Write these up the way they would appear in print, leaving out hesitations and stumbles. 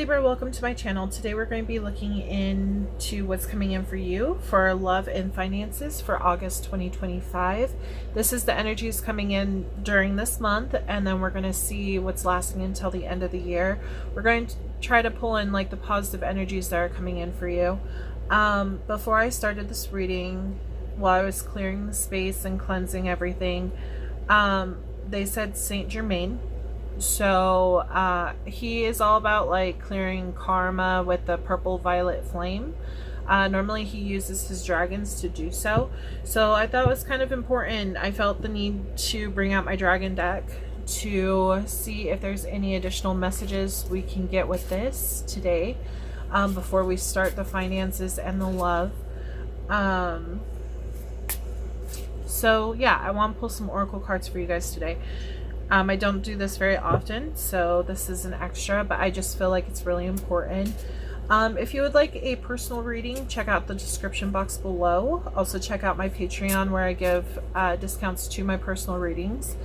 Libra, welcome to my channel. Today we're going to be looking into what's coming in for you for love and finances for August 2025. This is the energies coming in during this month, and then we're going to see what's lasting until the end of the year. We're going to try to pull in like the positive energies that are coming in for you. Before I started this reading, while I was clearing the space and cleansing everything, they said Saint Germain. So he is all about like clearing karma with the purple violet flame. Normally he uses his dragons to do so. So I thought it was kind of important. I felt the need to bring out my dragon deck to see if there's any additional messages we can get with this today, before we start the finances and the love. So yeah, I want to pull some oracle cards for you guys today. I don't do this very often, so this is an extra, but I just feel like it's really important. If you would like a personal reading, check out the description box below. Also check out my Patreon, where I give discounts to my personal readings.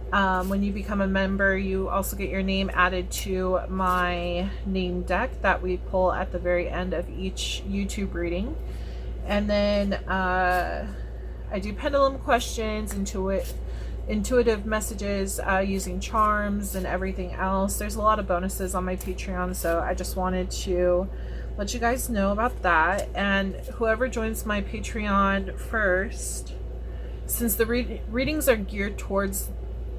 When you become a member, you also get your name added to my name deck that we pull at the very end of each YouTube reading. And then I do pendulum questions, intuitive messages, using charms and everything else. There's a lot of bonuses on my Patreon, so I just wanted to let you guys know about that. And whoever joins my Patreon first, since the readings are geared towards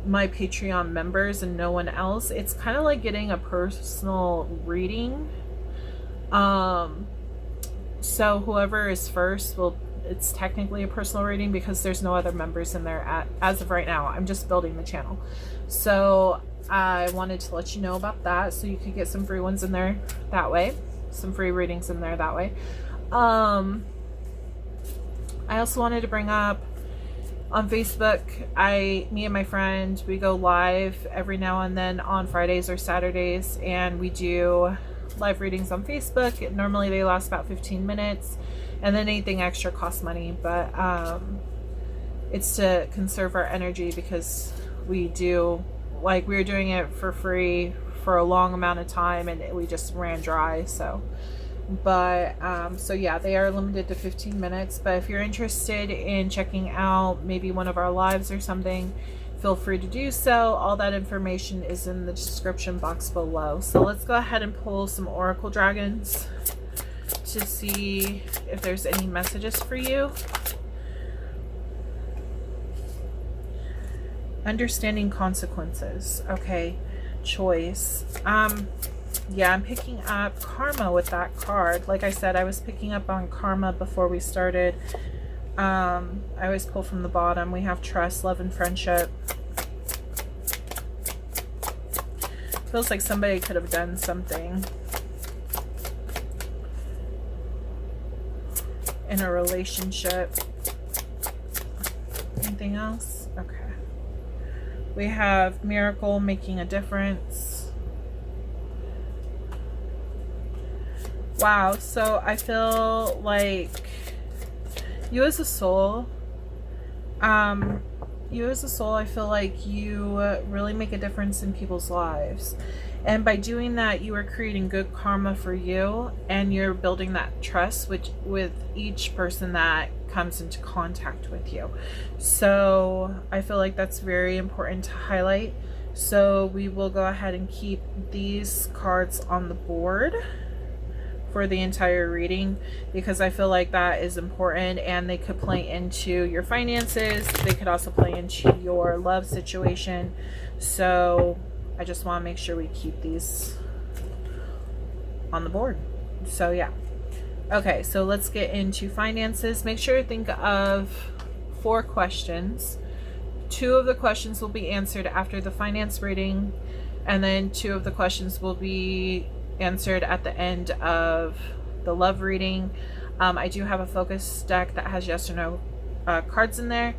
my Patreon members and no one else, it's kind of like getting a personal reading. So whoever is first it's technically a personal reading because there's no other members in there as of right now. I'm just building the channel. So I wanted to let you know about that, so you could get some free ones in there that way, some free readings in there that way. I also wanted to bring up on Facebook, me and my friend, we go live every now and then on Fridays or Saturdays, and we do live readings on Facebook. Normally they last about 15 minutes. And then anything extra costs money, but it's to conserve our energy, because we were doing it for free for a long amount of time and we just ran dry. So yeah, they are limited to 15 minutes. But if you're interested in checking out maybe one of our lives or something, feel free to do so. All that information is in the description box below. So let's go ahead and pull some oracle dragons to see if there's any messages for you. Understanding consequences. Okay, choice. Yeah, I'm picking up karma with that card. Like I said, I was picking up on karma before we started. I always pull from the bottom. We have trust, love, and friendship. Feels like somebody could have done something in a relationship. Anything else? Okay. We have miracle, making a difference. Wow, so I feel like you as a soul, I feel like you really make a difference in people's lives. And by doing that, you are creating good karma for you, and you're building that trust with each person that comes into contact with you. So I feel like that's very important to highlight. So we will go ahead and keep these cards on the board for the entire reading, because I feel like that is important, and they could play into your finances. They could also play into your love situation. So I just want to make sure we keep these on the board. So yeah. Okay, so let's get into finances. Make sure to think of 4 questions. 2 of the questions will be answered after the finance reading, and then 2 of the questions will be answered at the end of the love reading. I do have a focus deck that has yes or no cards in there.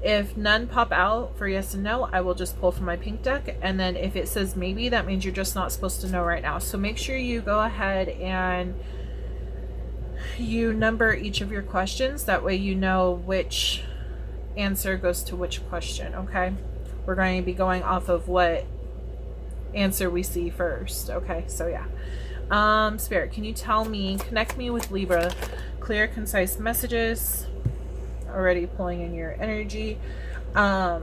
If none pop out for yes and no, I will just pull from my pink deck. And then if it says maybe, that means you're just not supposed to know right now. So make sure you go ahead and you number each of your questions. That way you know which answer goes to which question, okay? We're going to be going off of what answer we see first. Okay, so yeah. Spirit, can you tell me, connect me with Libra, clear, concise messages. Already pulling in your energy. For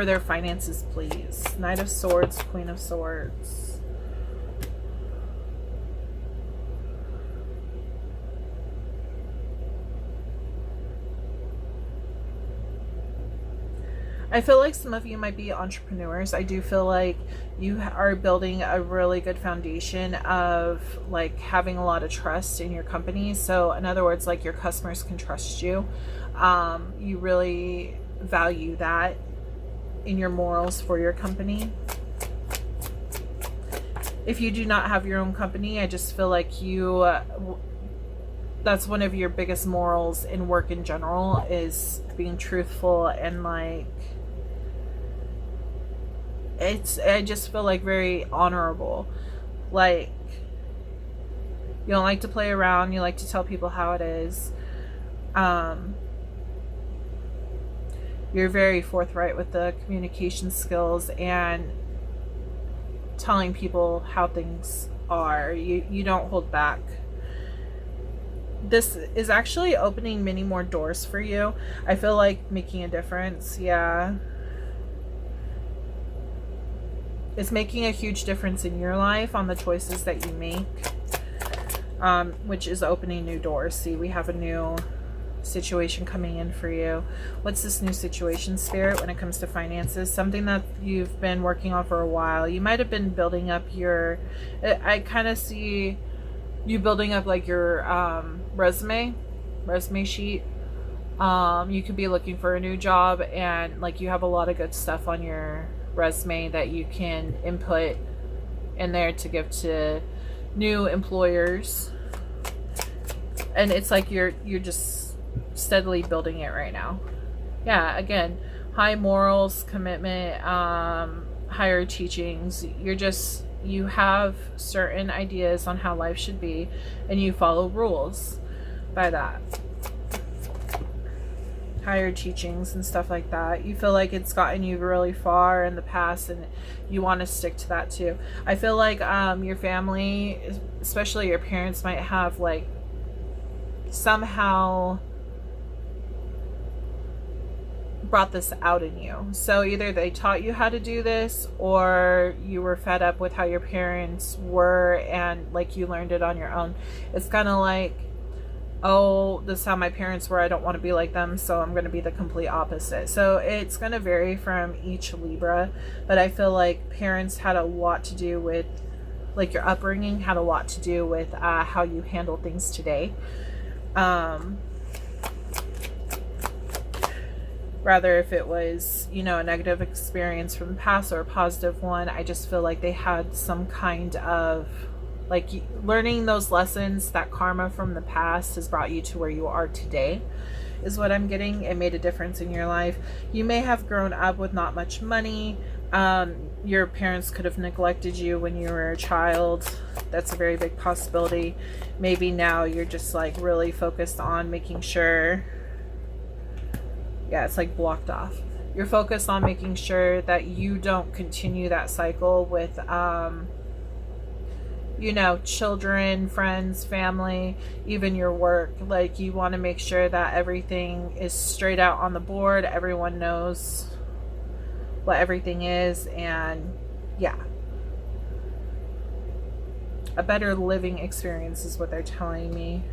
their finances, please. Knight of Swords, Queen of Swords. I feel like some of you might be entrepreneurs. I do feel like you are building a really good foundation of like having a lot of trust in your company. So in other words, like your customers can trust you. You really value that in your morals for your company. If you do not have your own company, I just feel like you that's one of your biggest morals in work in general, is being truthful and like I just feel like very honorable. Like you don't like to play around, you like to tell people how it is. You're very forthright with the communication skills and telling people how things are. You don't hold back. This is actually opening many more doors for you. I feel like making a difference. Yeah. It's making a huge difference in your life on the choices that you make, which is opening new doors. See, we have a new situation coming in for you. What's this new situation, Spirit, when it comes to finances? Something that you've been working on for a while. You might have been building up your, I kind of see you building up like your resume sheet. You could be looking for a new job and like you have a lot of good stuff on your resume that you can input in there to give to new employers, and it's like you're just steadily building it right now. Yeah, again, high morals, commitment, higher teachings. You have certain ideas on how life should be and you follow rules by that. Higher teachings and stuff like that. You feel like it's gotten you really far in the past and you want to stick to that too. I feel like your family, especially your parents, might have like somehow brought this out in you. So either they taught you how to do this or you were fed up with how your parents were and like you learned it on your own. It's kind of like, oh, this is how my parents were, I don't want to be like them, so I'm going to be the complete opposite. So it's going to vary from each Libra, but I feel like parents had a lot to do with, like your upbringing had a lot to do with how you handle things today. Rather if it was, you know, a negative experience from the past or a positive one, I just feel like they had some kind of like learning those lessons, that karma from the past has brought you to where you are today, is what I'm getting. It made a difference in your life. You may have grown up with not much money. Your parents could have neglected you when you were a child. That's a very big possibility. Maybe now you're just like really focused on making sure, yeah, it's like blocked off. You're focused on making sure that you don't continue that cycle with you know, children, friends, family, even your work. Like you want to make sure that everything is straight out on the board. Everyone knows what everything is. And yeah, a better living experience is what they're telling me.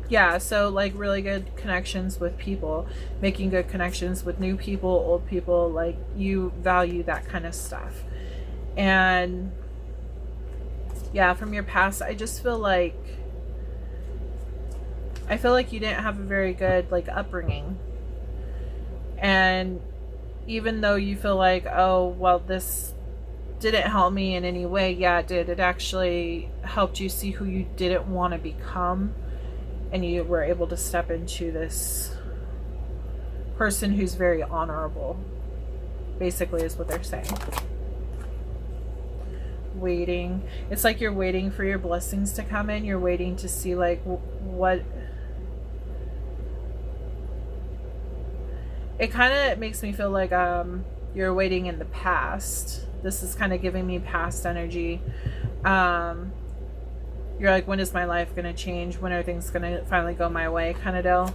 Yeah, so like really good connections with people, making good connections with new people, old people. Like you value that kind of stuff. And yeah, from your past, I just feel like you didn't have a very good like upbringing. And even though you feel like, oh, well, this didn't help me in any way, yeah, it did. It actually helped you see who you didn't want to become, and you were able to step into this person who's very honorable, basically, is what they're saying. Waiting. It's like you're waiting for your blessings to come in. You're waiting to see like what it kind of makes me feel like you're waiting in the past This is kind of giving me past energy. You're like, when is my life going to change? When are things going to finally go my way, kind of deal.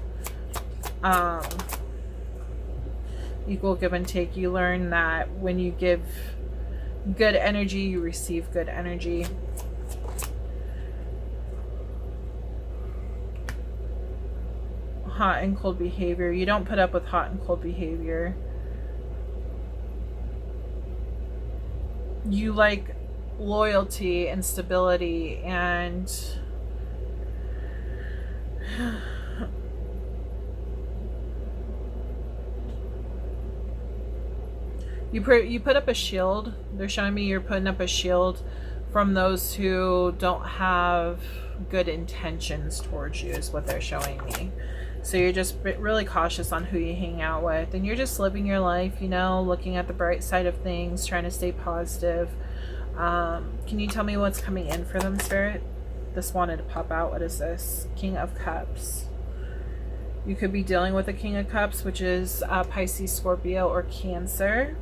Equal give and take. You learn that when you give good energy, you receive good energy. Hot and cold behavior. You don't put up with hot and cold behavior. You like loyalty and stability, and you put up a shield. They're showing me you're putting up a shield from those who don't have good intentions towards you, is what they're showing me. So you're just really cautious on who you hang out with, and you're just living your life, you know, looking at the bright side of things, trying to stay positive. Can you tell me what's coming in for them, Spirit? This wanted to pop out. What is this? King of Cups. You could be dealing with a King of Cups, which is Pisces, Scorpio, or Cancer.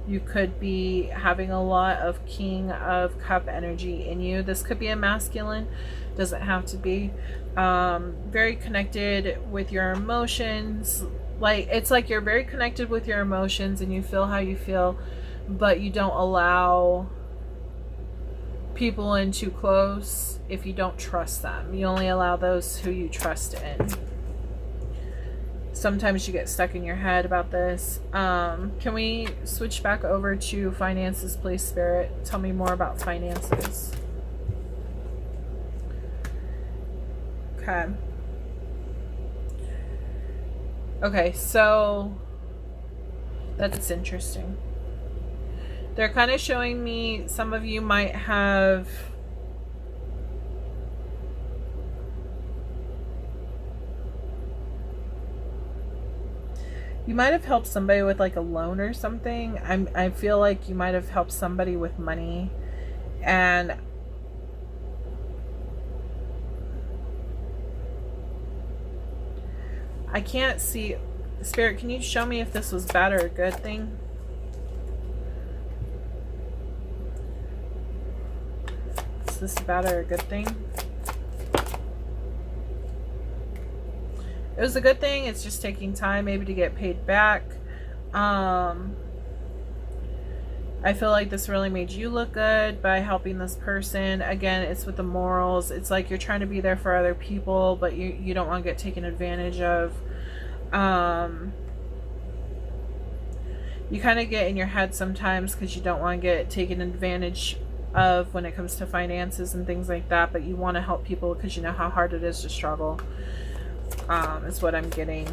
You could be having a lot of King of Cup energy in you. This could be a masculine. Doesn't have to be. Very connected with your emotions. Like, it's like you're very connected with your emotions and you feel how you feel, but you don't allow people in too close if you don't trust them. You only allow those who you trust in. Sometimes you get stuck in your head about this. Can we switch back over to finances, please, Spirit? Tell me more about finances. Okay. Okay, so that's interesting. They're kind of showing me some of you might have helped somebody with like a loan or something. I feel like you might have helped somebody with money, and I can't see. Spirit, can you show me if this was bad or a good thing? Is this bad or a good thing? It was a good thing. It's just taking time maybe to get paid back. I feel like this really made you look good by helping this person. Again, it's with the morals. It's like you're trying to be there for other people, but you don't want to get taken advantage of. You kind of get in your head sometimes because you don't want to get taken advantage of when it comes to finances and things like that, but you want to help people because you know how hard it is to struggle. Is what I'm getting.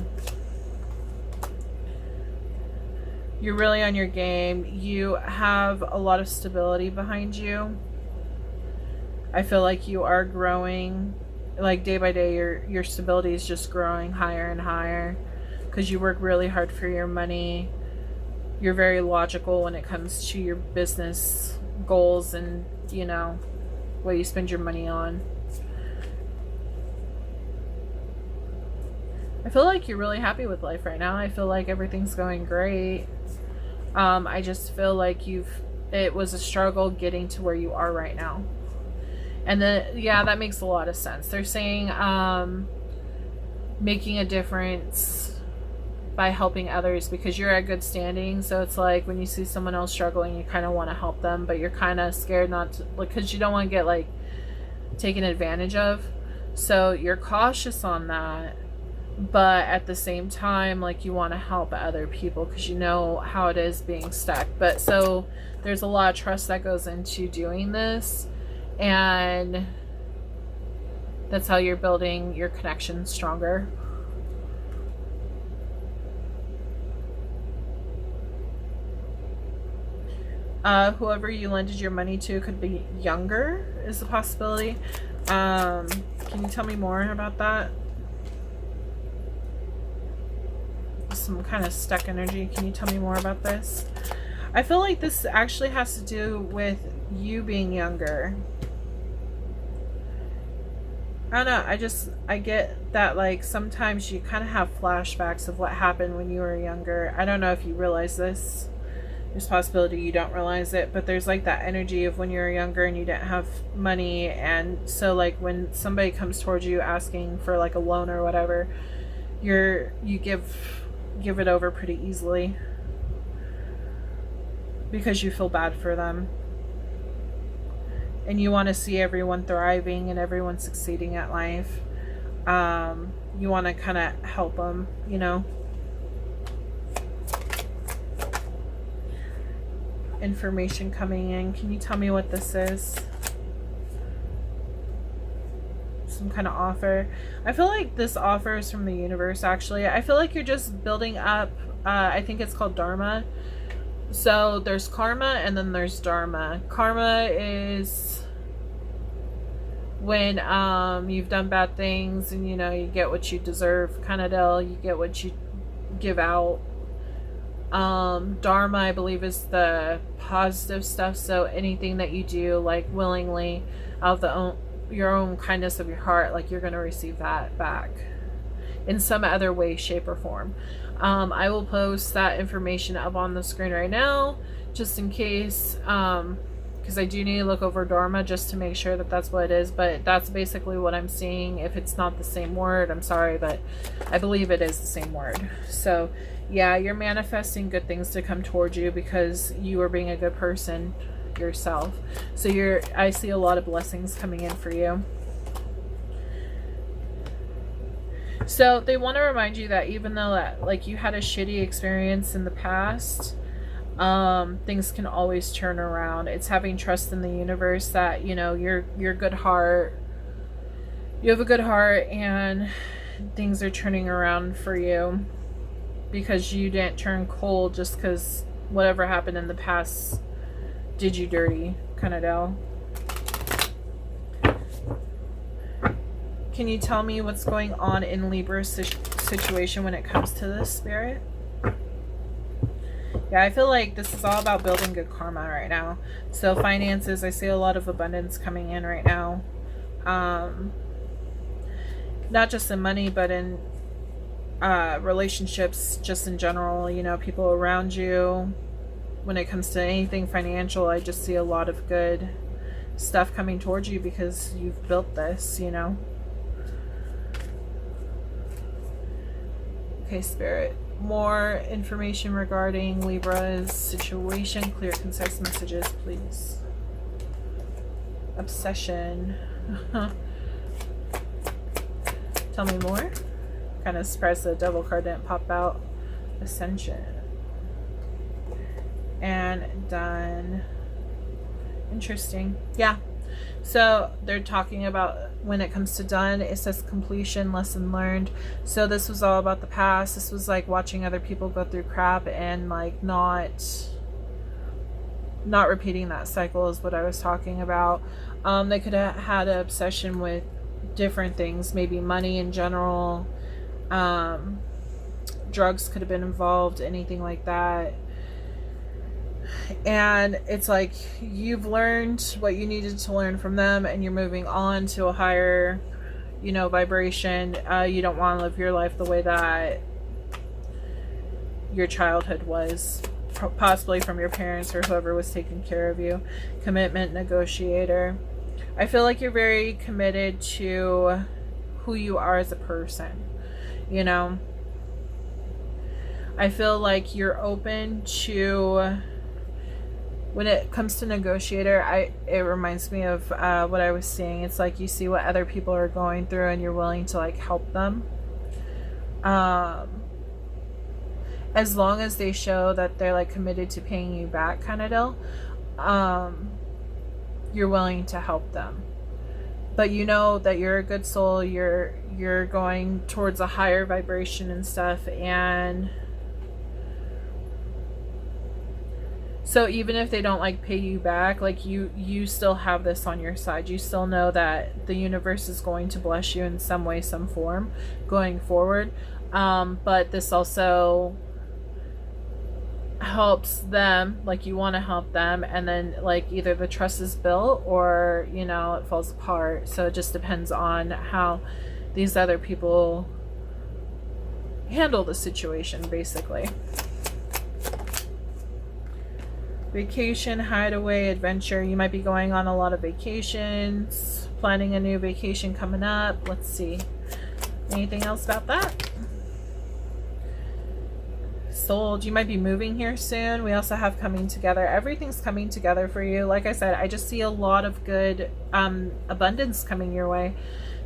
You're really on your game. You have a lot of stability behind you. I feel like you are growing. Like day by day, your stability is just growing higher and higher because you work really hard for your money. You're very logical when it comes to your business goals and, you know, what you spend your money on. I feel like you're really happy with life right now. I feel like everything's going great. I just feel like it was a struggle getting to where you are right now. And then, yeah, that makes a lot of sense. They're saying making a difference by helping others because you're at good standing. So it's like when you see someone else struggling, you kind of want to help them, but you're kind of scared not to, because you don't want to get like taken advantage of. So you're cautious on that. But at the same time, like, you want to help other people because you know how it is being stuck. But so there's a lot of trust that goes into doing this, and that's how you're building your connection stronger. Whoever you lended your money to could be younger, is a possibility. Can you tell me more about that? Some kind of stuck energy. Can you tell me more about this? I feel like this actually has to do with you being younger. I don't know. I get that, like, sometimes you kind of have flashbacks of what happened when you were younger. I don't know if you realize this. There's a possibility you don't realize it, but there's like that energy of when you were younger and you didn't have money, and so like when somebody comes towards you asking for like a loan or whatever, you give it over pretty easily because you feel bad for them. And you want to see everyone thriving and everyone succeeding at life. You want to kind of help them, you know. Information coming in. Can you tell me what this is? Some kind of offer. I feel like this offer is from the universe, actually. I feel like you're just building up, I think it's called Dharma. So there's karma and then there's dharma. Karma is when you've done bad things and you know you get what you deserve, kind of deal. You get what you give out. Dharma, I believe, is the positive stuff. So anything that you do like willingly out of your own kindness of your heart, like you're going to receive that back in some other way, shape, or form. I will post that information up on the screen right now, just in case, because I do need to look over Dharma just to make sure that that's what it is, but that's basically what I'm seeing. If it's not the same word, I'm sorry, but I believe it is the same word. So yeah, you're manifesting good things to come towards you because you are being a good person yourself. So I see a lot of blessings coming in for you. So they want to remind you that even though that like you had a shitty experience in the past, things can always turn around. It's having trust in the universe that, you know, your good heart, you have a good heart and things are turning around for you because you didn't turn cold just because whatever happened in the past did you dirty, kind of deal. Can you tell me what's going on in Libra's situation when it comes to this, Spirit? Yeah, I feel like this is all about building good karma right now. So finances, I see a lot of abundance coming in right now. Not just in money, but in relationships, just in general, you know, people around you. When it comes to anything financial, I just see a lot of good stuff coming towards you because you've built this, you know. Okay, Spirit. More information regarding Libra's situation. Clear, concise messages, please. Obsession. Tell me more. Kind of surprised the devil card didn't pop out. Ascension. And done. Interesting. Yeah. So they're talking about when it comes to done, it says completion, lesson learned. So this was all about the past. This was like watching other people go through crap and like not repeating that cycle is what I was talking about. They could have had an obsession with different things, maybe money in general. Drugs could have been involved, anything like that. And it's like you've learned what you needed to learn from them and you're moving on to a higher, you know, vibration. You don't want to live your life the way that your childhood was, possibly from your parents or whoever was taking care of you. Commitment, negotiator. I feel like you're very committed to who you are as a person, you know. I feel like you're open to, when it comes to negotiator, it reminds me of what I was saying. It's like you see what other people are going through and you're willing to like help them. As long as they show that they're like committed to paying you back, kind of deal. You're willing to help them. But you know that you're a good soul. You're going towards a higher vibration and stuff, and so even if they don't like pay you back, like you still have this on your side. You still know that the universe is going to bless you in some way, some form going forward. But this also helps them, like you want to help them, and then like either the trust is built or, you know, it falls apart. So it just depends on how these other people handle the situation, basically. Vacation, hideaway, adventure. You might be going on a lot of vacations, planning a new vacation coming up. Let's see. Anything else about that? Sold. You might be moving here soon. We also have coming together. Everything's coming together for you. Like I said, I just see a lot of good abundance coming your way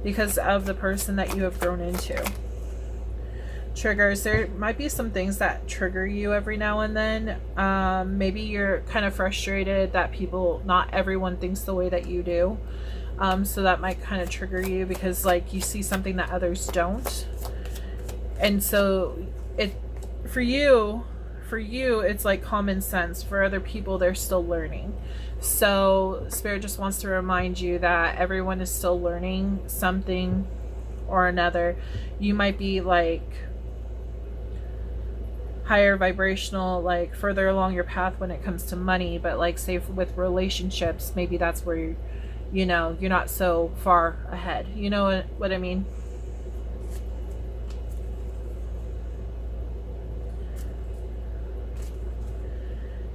because of the person that you have grown into. Triggers. There might be some things that trigger you every now and then. Maybe you're kind of frustrated that not everyone thinks the way that you do. So that might kind of trigger you because like you see something that others don't. And so for you, it's like common sense. For other people, they're still learning. So Spirit just wants to remind you that everyone is still learning something or another. You might be like higher vibrational, like further along your path when it comes to money, but like say with relationships, maybe that's where you're not so far ahead. You know what I mean?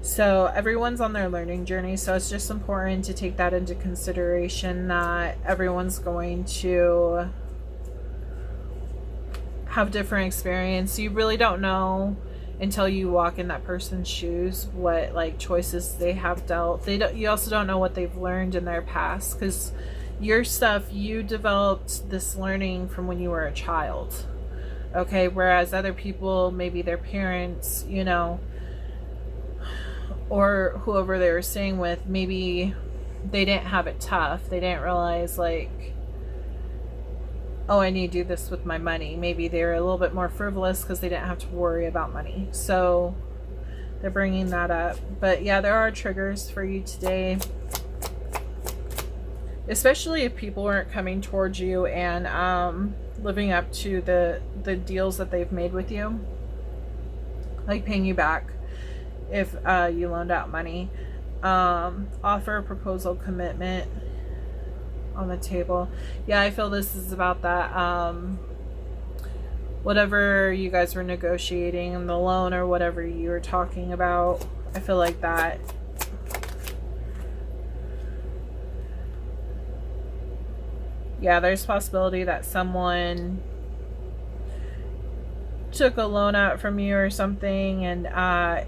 So everyone's on their learning journey, so it's just important to take that into consideration, that everyone's going to have different experience. You really don't know until you walk in that person's shoes what like choices they have dealt. You also don't know what they've learned in their past, because your stuff, you developed this learning from when you were a child, okay? Whereas other people, maybe their parents, or whoever they were staying with, maybe they didn't have it tough. They didn't realize like, oh, I need to do this with my money. Maybe they're a little bit more frivolous because they didn't have to worry about money. So they're bringing that up. But yeah, there are triggers for you today, especially if people aren't coming towards you and living up to the deals that they've made with you, like paying you back if you loaned out money. Offer, proposal, commitment on the table. Yeah, I feel this is about that. Whatever you guys were negotiating, the loan or whatever you were talking about, I feel like that. Yeah, there's possibility that someone took a loan out from you or something and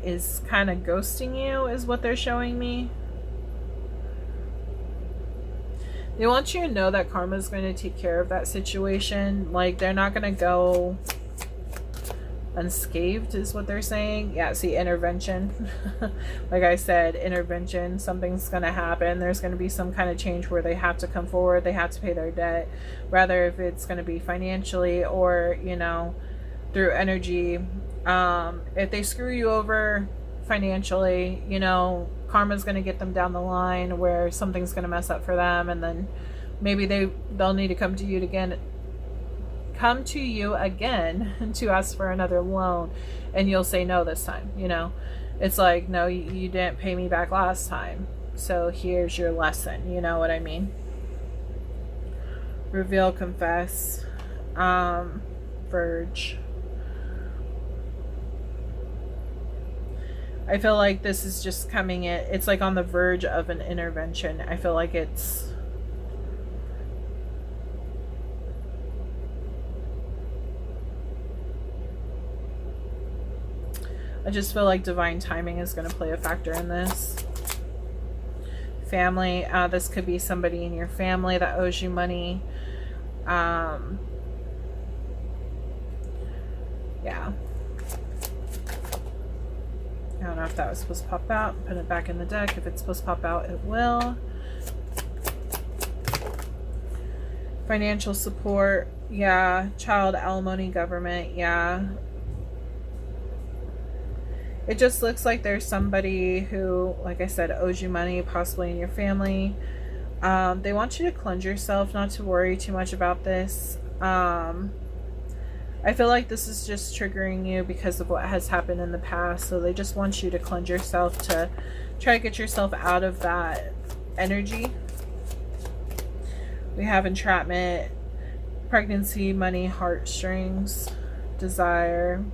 is kind of ghosting you, is what they're showing me. They want you to know that karma is going to take care of that situation. Like, they're not going to go unscathed, is what they're saying. Yeah, see, intervention. Like I said, intervention. Something's going to happen. There's going to be some kind of change where they have to come forward. They have to pay their debt. Rather, if it's going to be financially or, through energy. If they screw you over financially, karma's going to get them down the line where something's going to mess up for them, and then maybe they'll need to come to you again to ask for another loan, and you'll say no this time. It's like, no, you didn't pay me back last time, so here's your lesson. You know what I mean? Reveal, confess, verge. I feel like this is just coming in. It's like on the verge of an intervention. I feel like I just feel like divine timing is going to play a factor in this. Family. This could be somebody in your family that owes you money. Yeah. I don't know if that was supposed to pop out. Put it back in the deck. If it's supposed to pop out, it will. Financial support. Yeah. Child alimony, government. Yeah. It just looks like there's somebody who, like I said, owes you money, possibly in your family. They want you to cleanse yourself, not to worry too much about this. I feel like this is just triggering you because of what has happened in the past. So they just want you to cleanse yourself, to try to get yourself out of that energy. We have entrapment, pregnancy, money, heartstrings, desire.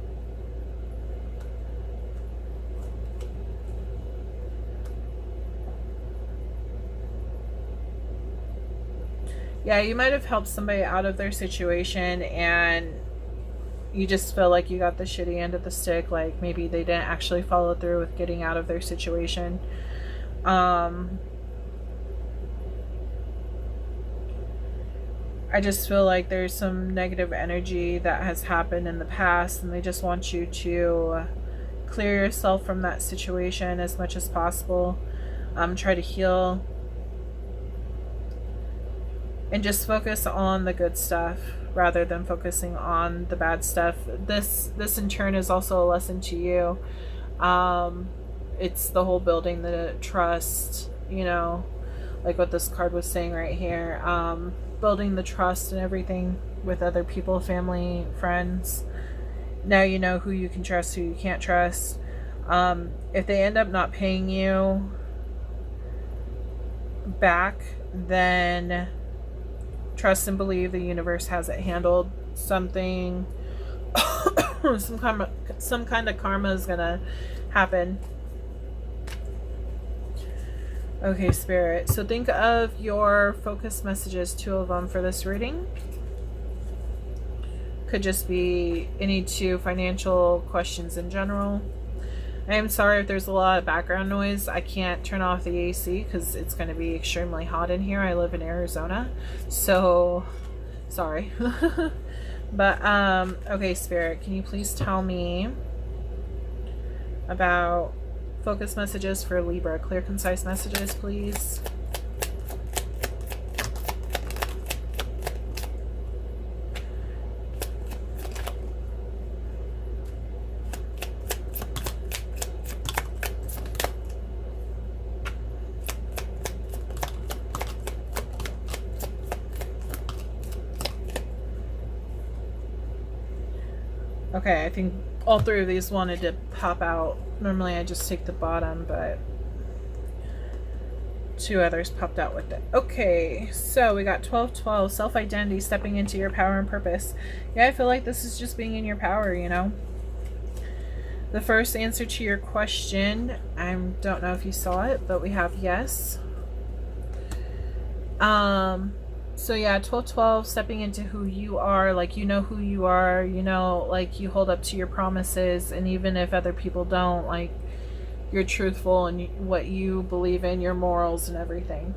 Yeah, you might have helped somebody out of their situation and you just feel like you got the shitty end of the stick. Like maybe they didn't actually follow through with getting out of their situation. I just feel like there's some negative energy that has happened in the past and they just want you to clear yourself from that situation as much as possible. Try to heal and just focus on the good stuff rather than focusing on the bad stuff. This in turn is also a lesson to you. It's the whole building the trust, you know, like what this card was saying right here. Building the trust and everything with other people, family, friends. Now you know who you can trust, who you can't trust. If they end up not paying you back, then trust and believe the universe has it handled. Something, some kind of karma is gonna happen. Okay, Spirit. So think of your focus messages, 2 of them for this reading. Could just be any 2 financial questions in general. I am sorry if there's a lot of background noise. I can't turn off the AC because it's going to be extremely hot in here. I live in Arizona, so sorry. But, okay, Spirit, can you please tell me about focus messages for Libra? Clear, concise messages, please. Okay, I think all 3 of these wanted to pop out. Normally I just take the bottom, but 2 others popped out with it. Okay, so we got 12-12, self-identity, stepping into your power and purpose. Yeah, I feel like this is just being in your power, you know. The first answer to your question, I don't know if you saw it, but we have yes. So yeah, 12-12, stepping into who you are, like you know who you are, you know, like you hold up to your promises, and even if other people don't, like you're truthful in what you believe in, your morals and everything.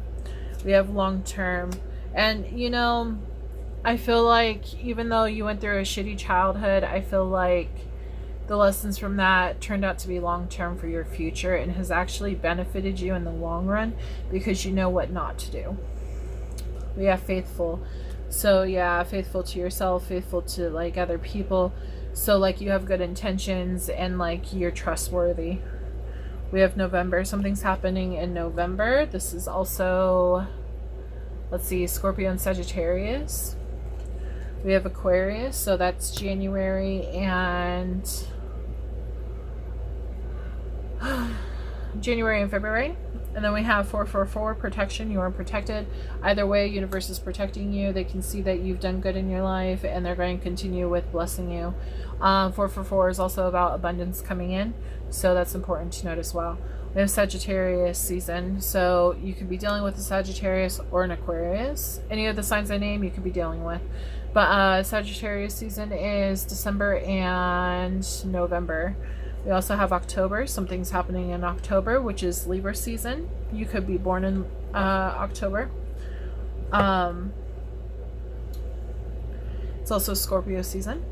We have long term, and you know, I feel like even though you went through a shitty childhood, I feel like the lessons from that turned out to be long term for your future and has actually benefited you in the long run because you know what not to do. We have faithful. So yeah, faithful to yourself, faithful to like other people. So like you have good intentions and like you're trustworthy. We have November. Something's happening in November. This is also, let's see, Scorpio and Sagittarius. We have Aquarius. So that's January and February. And then we have 444, protection. You are protected. Either way, universe is protecting you. They can see that you've done good in your life and they're going to continue with blessing you. 444 is also about abundance coming in. So that's important to note as well. We have Sagittarius season. So you could be dealing with a Sagittarius or an Aquarius. Any of the signs I name you could be dealing with. But Sagittarius season is December and November. We also have October. Something's happening in October, which is Libra season. You could be born in October. It's also Scorpio season.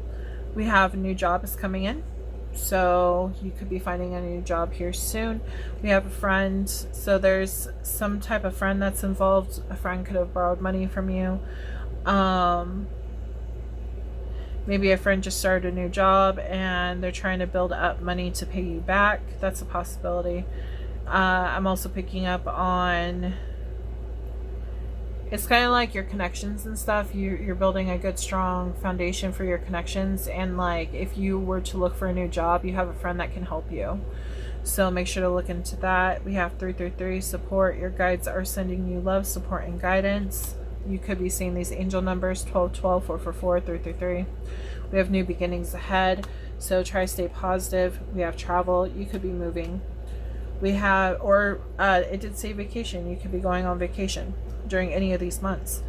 We have a new job is coming in. So you could be finding a new job here soon. We have a friend. So there's some type of friend that's involved. A friend could have borrowed money from you. Maybe a friend just started a new job and they're trying to build up money to pay you back. That's a possibility. I'm also picking up on, it's kind of like your connections and stuff. You're building a good, strong foundation for your connections. And like, if you were to look for a new job, you have a friend that can help you. So make sure to look into that. We have 333, support. Your guides are sending you love, support, and guidance. You could be seeing these angel numbers, 1212, 444, 333. We have new beginnings ahead, so try to stay positive. We have travel. You could be moving. We have, or it did say vacation. You could be going on vacation during any of these months.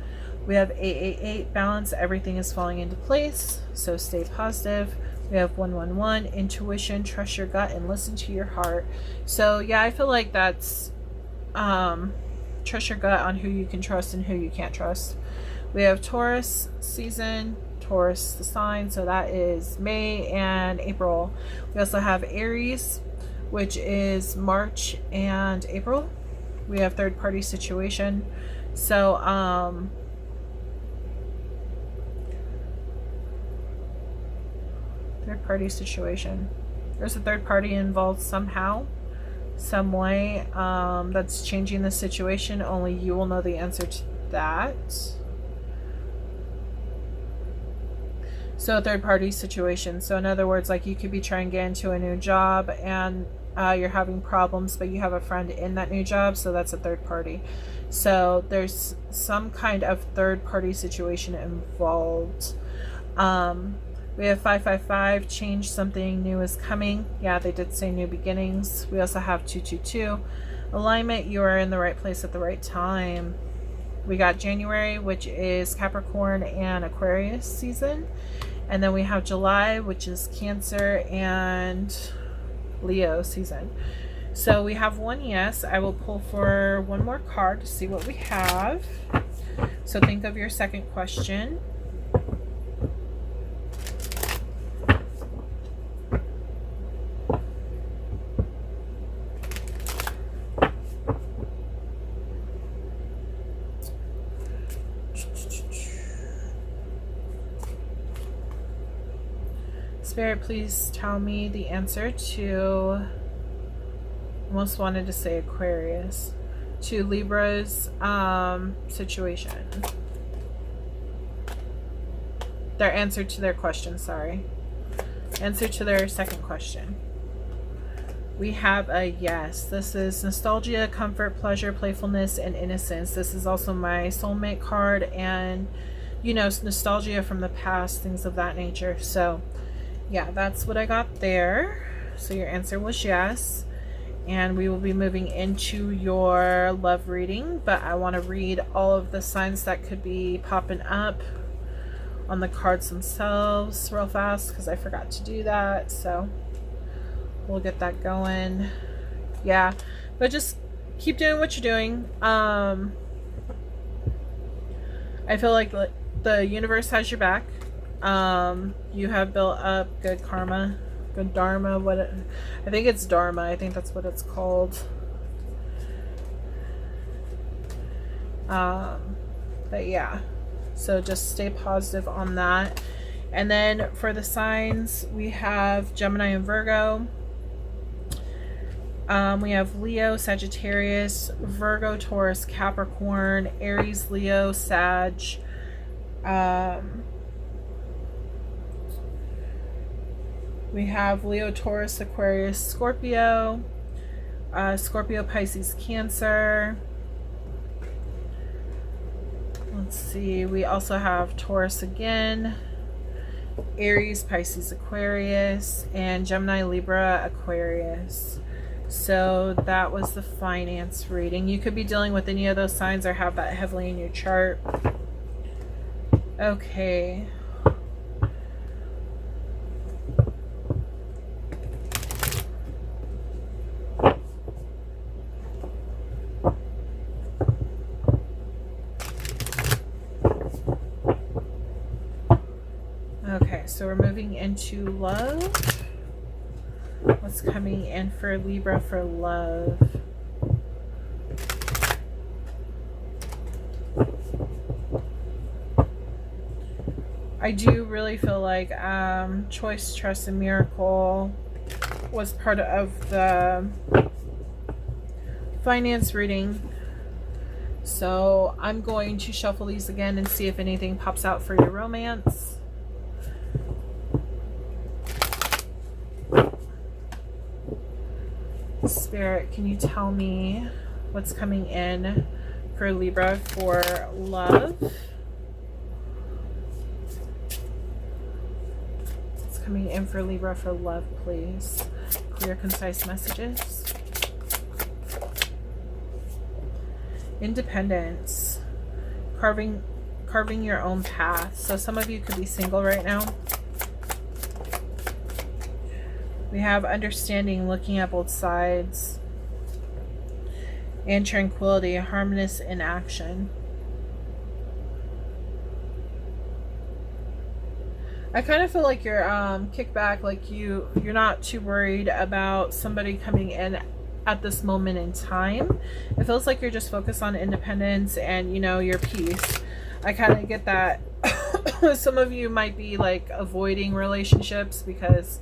We have 888, balance, everything is falling into place, so stay positive. We have 111, intuition, trust your gut and listen to your heart. So yeah, I feel like that's trust your gut on who you can trust and who you can't trust. We have Taurus season, Taurus the sign, so that is May and April. We also have Aries, which is March and April. We have third party situation. So third party situation, there's a third party involved somehow, some way, that's changing the situation. Only you will know the answer to that. So a third party situation, so in other words, like you could be trying to get into a new job and you're having problems, but you have a friend in that new job, so that's a third party. So there's some kind of third party situation involved. We have 555, change, something new is coming. Yeah, they did say new beginnings. We also have 222, alignment, you are in the right place at the right time. We got January, which is Capricorn and Aquarius season. And then we have July, which is Cancer and Leo season. So we have one yes. I will pull for one more card to see what we have. So think of your second question. Spirit, please tell me the answer to, almost wanted to say Aquarius, to Libra's situation. Their answer to their question, sorry. Answer to their second question. We have a yes. This is nostalgia, comfort, pleasure, playfulness, and innocence. This is also my soulmate card, and you know, nostalgia from the past, things of that nature. So yeah, that's what I got there. So your answer was yes. And we will be moving into your love reading, but I want to read all of the signs that could be popping up on the cards themselves real fast because I forgot to do that. So we'll get that going. Yeah, but just keep doing what you're doing. I feel like the universe has your back. You have built up good karma, good dharma. I think it's dharma. I think that's what it's called. But yeah, so just stay positive on that. And then for the signs, we have Gemini and Virgo. We have Leo, Sagittarius, Virgo, Taurus, Capricorn, Aries, Leo, Sag. We have Leo, Taurus, Aquarius, Scorpio, Scorpio, Pisces, Cancer. Let's see. We also have Taurus again, Aries, Pisces, Aquarius, and Gemini, Libra, Aquarius. So that was the finance reading. You could be dealing with any of those signs or have that heavily in your chart. Okay. Okay, so we're moving into love. What's coming in for Libra for love? I do really feel like choice, trust, and miracle was part of the finance reading. So I'm going to shuffle these again and see if anything pops out for your romance. Spirit, can you tell me what's coming in for Libra for love? What's coming in for Libra for love, please? Clear, concise messages. Independence. carving your own path. So some of you could be single right now. We have understanding, looking at both sides, and tranquility, harmonious in action. I kind of feel like you're kicked back, like you're not too worried about somebody coming in at this moment in time. It feels like you're just focused on independence and, you know, your peace. I kind of get that. Some of you might be like avoiding relationships because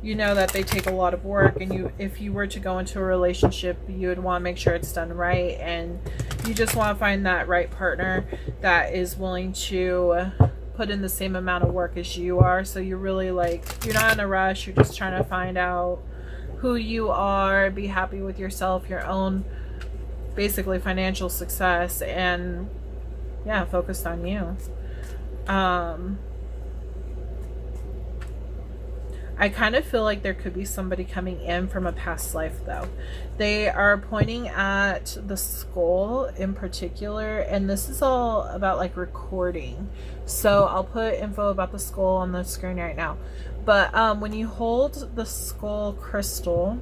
you know that they take a lot of work, and if you were to go into a relationship, you would want to make sure it's done right, and you just want to find that right partner that is willing to put in the same amount of work as you are. So you're really like, you're not in a rush, you're just trying to find out who you are, be happy with yourself, your own basically financial success, and yeah, focused on you. I kind of feel like there could be somebody coming in from a past life though. They are pointing at the skull in particular, and this is all about like recording. So I'll put info about the skull on the screen right now. But when you hold the skull crystal,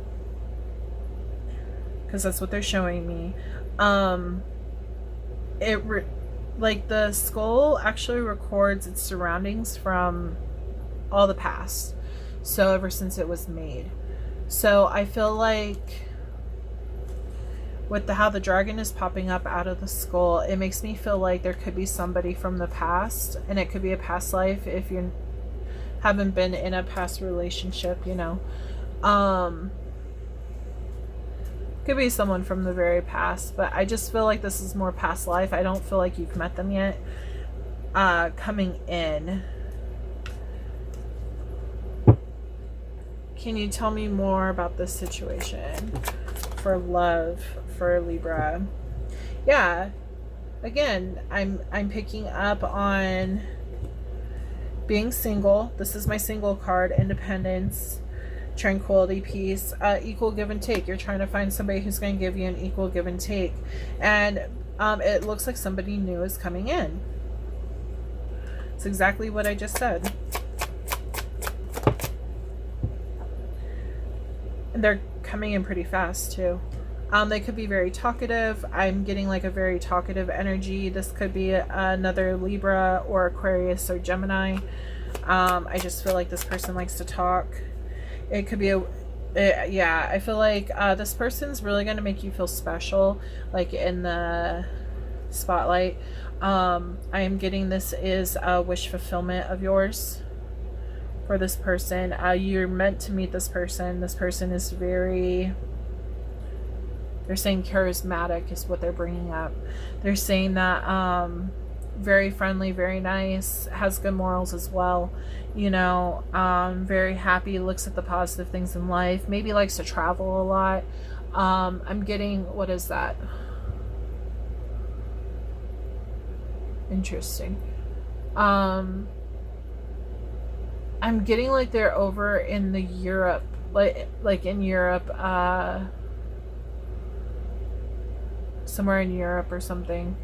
because that's what they're showing me, like the skull actually records its surroundings from all the past. So ever since it was made. So I feel like with how the dragon is popping up out of the skull, it makes me feel like there could be somebody from the past, and it could be a past life if you haven't been in a past relationship, you know. Could be someone from the very past, but I just feel like this is more past life. I don't feel like you've met them yet. Coming in. Can you tell me more about this situation for love for Libra? Yeah, again, I'm picking up on being single. This is my single card. Independence, tranquility, peace, equal give and take. You're trying to find somebody who's going to give you an equal give and take, and it looks like somebody new is coming in. It's exactly what I just said. And they're coming in pretty fast too. They could be very talkative. I'm getting like a very talkative energy. This could be another Libra or Aquarius or Gemini. I just feel like this person likes to talk. It could be yeah, I feel like this person's really going to make you feel special, like in the spotlight. I am getting this is a wish fulfillment of yours. For this person, you're meant to meet this person. This person is very, they're saying charismatic is what they're bringing up. They're saying that very friendly, very nice, has good morals as well, you know, very happy, looks at the positive things in life, maybe likes to travel a lot. I'm getting, what is that? Interesting. I'm getting like they're over in the Europe, like in Europe, somewhere in Europe or something,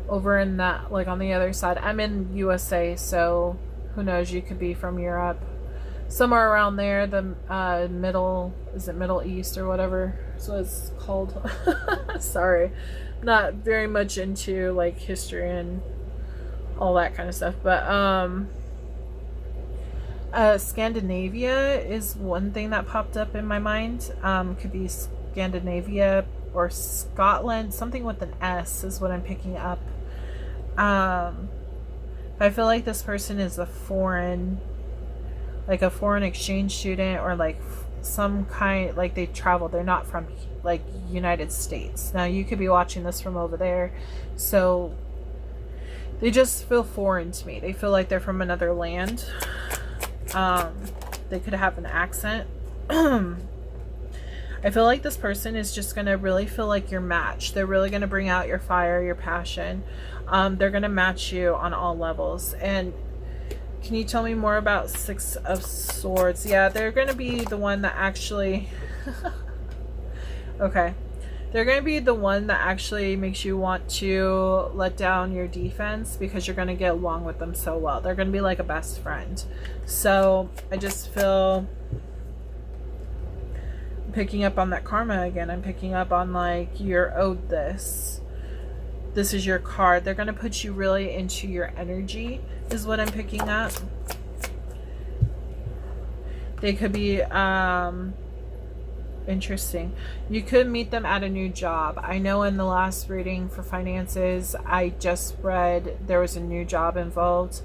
over in that, like on the other side. I'm in USA, so who knows, you could be from Europe, somewhere around there, the Middle East or whatever, so it's called. Sorry, not very much into like history and all that kind of stuff, but Scandinavia is one thing that popped up in my mind. Could be Scandinavia or Scotland. Something with an S is what I'm picking up. I feel like this person is a foreign exchange student, or like some kind, like they travel. They're not from like United States. Now you could be watching this from over there, so they just feel foreign to me. They feel like they're from another land. They could have an accent. I feel like this person is just going to really feel like your match. They're really going to bring out your fire, your passion. They're going to match you on all levels. And can you tell me more about Six of Swords? Yeah, they're going to be the one that actually... Okay. They're going to be the one that actually makes you want to let down your defense because you're going to get along with them so well. They're going to be like a best friend. So I just feel, picking up on that karma again. I'm picking up on like you're owed this. This is your card. They're going to put you really into your energy is what I'm picking up. They could be interesting. You could meet them at a new job. I know in the last reading for finances, I just read there was a new job involved.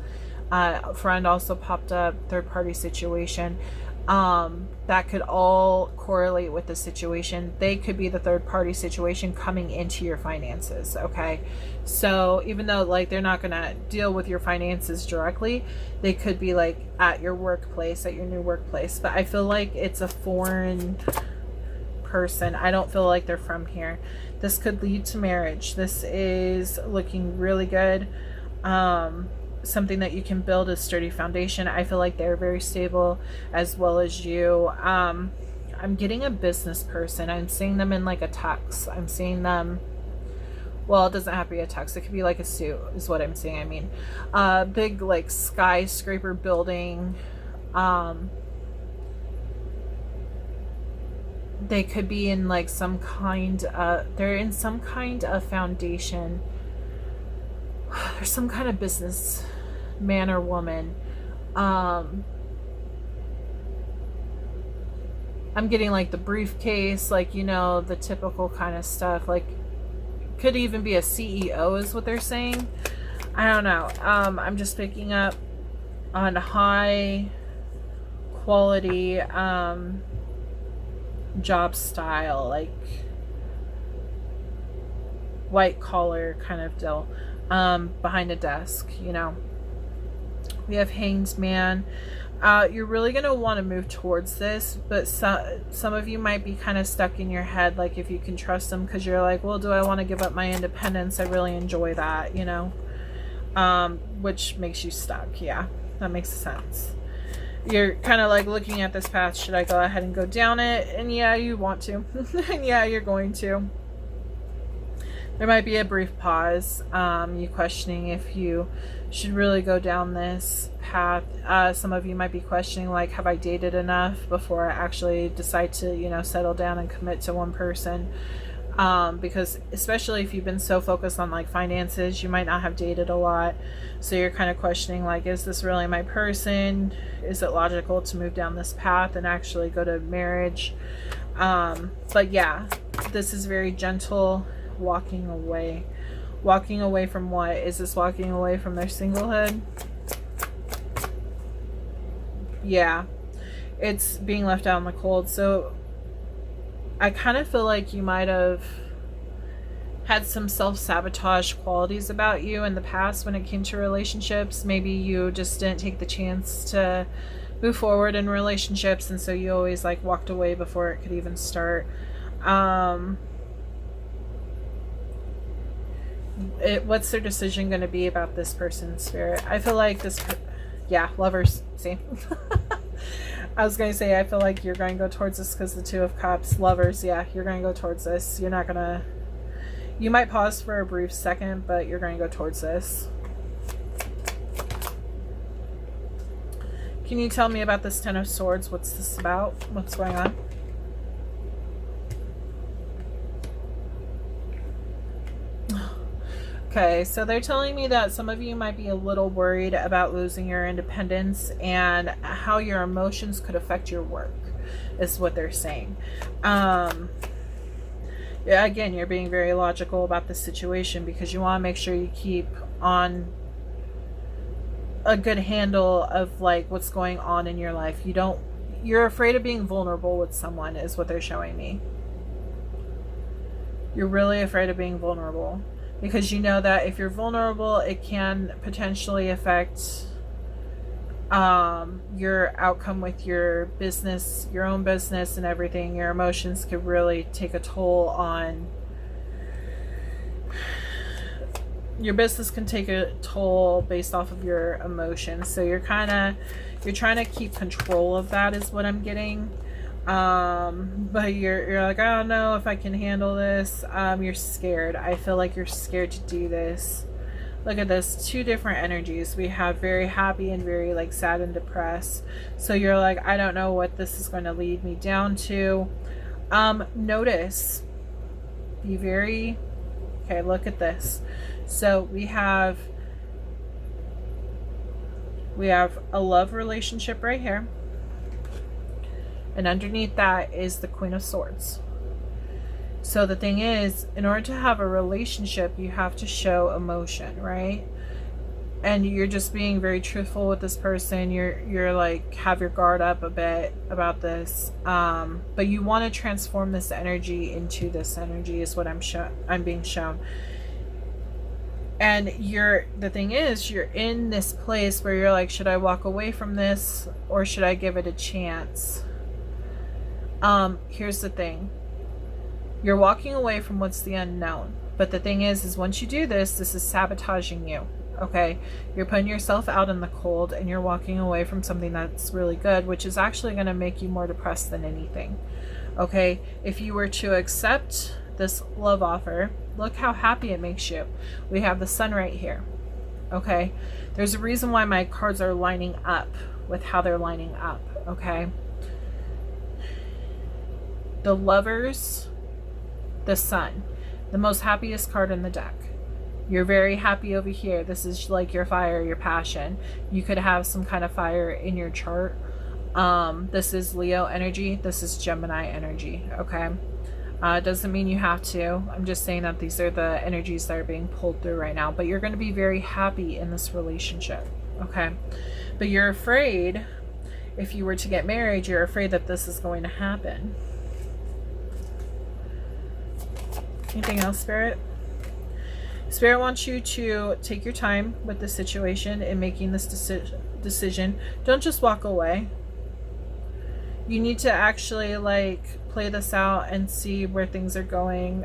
A friend also popped up, third party situation. That could all correlate with the situation. They could be the third party situation coming into your finances. Okay. So even though like they're not going to deal with your finances directly, they could be like at your workplace, at your new workplace. But I feel like it's a foreign person. I don't feel like they're from here. This could lead to marriage. This is looking really good. Something that you can build a sturdy foundation. I feel like they're very stable as well as you. I'm getting a business person. I'm seeing them in like a tux. I'm seeing them, well, it doesn't have to be a tux. It could be like a suit is what I'm saying. I mean, big like skyscraper building. They could be in like some kind of, they're in some kind of foundation. There's some kind of business man or woman. I'm getting like the briefcase, like, you know, the typical kind of stuff. Like, could even be a CEO is what they're saying. I don't know. I'm just picking up on high quality job style, like white collar kind of deal. Behind a desk, you know. We have Hanged Man. You're really going to want to move towards this, but some of you might be kind of stuck in your head, like if you can trust them, because you're like, well, do I want to give up my independence? I really enjoy that, you know, which makes you stuck. Yeah, that makes sense. You're kind of like looking at this path. Should I go ahead and go down it? And yeah, you want to. And yeah, you're going to. There might be a brief pause, you questioning if you should really go down this path. Some of you might be questioning, like, have I dated enough before I actually decide to, you know, settle down and commit to one person? Because especially if you've been so focused on like finances, you might not have dated a lot. So you're kind of questioning, like, is this really my person? Is it logical to move down this path and actually go to marriage? But yeah, this is very gentle. Walking away from what? Is this walking away from their singlehood? Yeah, it's being left out in the cold. So I kind of feel like you might have had some self-sabotage qualities about you in the past when it came to relationships. Maybe you just didn't take the chance to move forward in relationships, and so you always like walked away before it could even start. What's their decision going to be about this person's spirit? I feel like this, yeah, lovers, see. I was going to say, I feel like you're going to go towards this because the Two of Cups, lovers, yeah, you're going to go towards this. You're not going to, you might pause for a brief second, but you're going to go towards this. Can you tell me about this Ten of Swords? What's this about? What's going on? Okay, so they're telling me that some of you might be a little worried about losing your independence and how your emotions could affect your work, is what they're saying. Yeah, again, you're being very logical about this situation because you want to make sure you keep on a good handle of like what's going on in your life. You're afraid of being vulnerable with someone, is what they're showing me. You're really afraid of being vulnerable. Because you know that if you're vulnerable, it can potentially affect your outcome with your business, your own business and everything. Your emotions could really take a toll on your business, can take a toll based off of your emotions. So you're trying to keep control of that, is what I'm getting. But you're like, I don't know if I can handle this. You're scared. I feel like you're scared to do this. Look at this, 2 different energies. We have very happy and very like sad and depressed. So you're like, I don't know what this is going to lead me down to. Notice, be very, okay, look at this. So we have a love relationship right here. And underneath that is the Queen of Swords. So the thing is, in order to have a relationship, you have to show emotion, right? And you're just being very truthful with this person. You're like, have your guard up a bit about this. But you want to transform this energy into this energy is what I'm being shown. And the thing is, you're in this place where you're like, should I walk away from this or should I give it a chance? Here's the thing. You're walking away from what's the unknown. But the thing is once you do this, this is sabotaging you. Okay? You're putting yourself out in the cold and you're walking away from something that's really good, which is actually going to make you more depressed than anything. Okay? If you were to accept this love offer, look how happy it makes you. We have the sun right here. Okay? There's a reason why my cards are lining up with how they're lining up. Okay? The Lovers, the Sun, the most happiest card in the deck. You're very happy over here. This is like your fire, your passion. You could have some kind of fire in your chart. This is Leo energy. This is Gemini energy. Okay. Doesn't mean you have to. I'm just saying that these are the energies that are being pulled through right now. But you're going to be very happy in this relationship. Okay. But you're afraid, if you were to get married, you're afraid that this is going to happen. Anything else, Spirit? Spirit wants you to take your time with the situation in making this decision. Don't just walk away. You need to actually like play this out and see where things are going.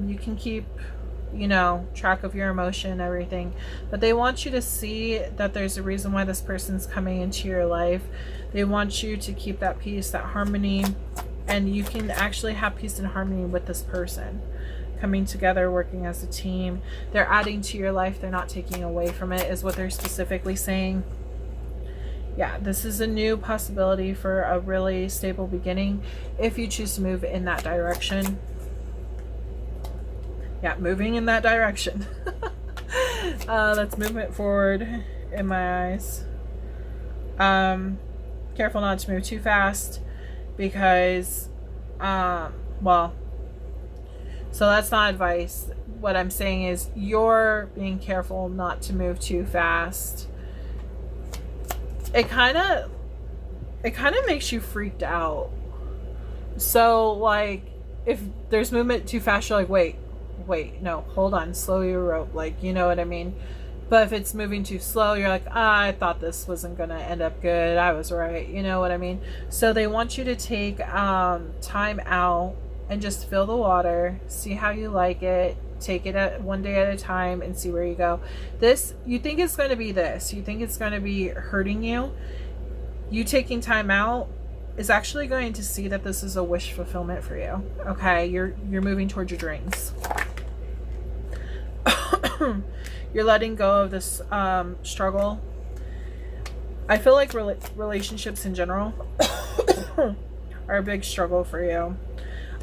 You can keep, track of your emotion and everything, but they want you to see that there's a reason why this person's coming into your life. They want you to keep that peace, that harmony, and you can actually have peace and harmony with this person. Coming together, working as a team. They're adding to your life. They're not taking away from it, is what they're specifically saying. Yeah, this is a new possibility for a really stable beginning if you choose to move in that direction. Yeah, moving in that direction. That's movement forward in my eyes. Careful not to move too fast because, so that's not advice. What I'm saying is you're being careful not to move too fast. It kind of makes you freaked out. So like if there's movement too fast, you're like, wait, no, hold on, slow your rope. Like, you know what I mean? But if it's moving too slow, you're like, I thought this wasn't going to end up good. I was right. You know what I mean? So they want you to take time out and just feel the water, see how you like it, take it at one day at a time and see where you go. This, you think it's going to be this. You think it's going to be hurting you. You taking time out is actually going to see that this is a wish fulfillment for you. Okay, you're moving towards your dreams. You're letting go of this struggle. I feel like relationships in general are a big struggle for you.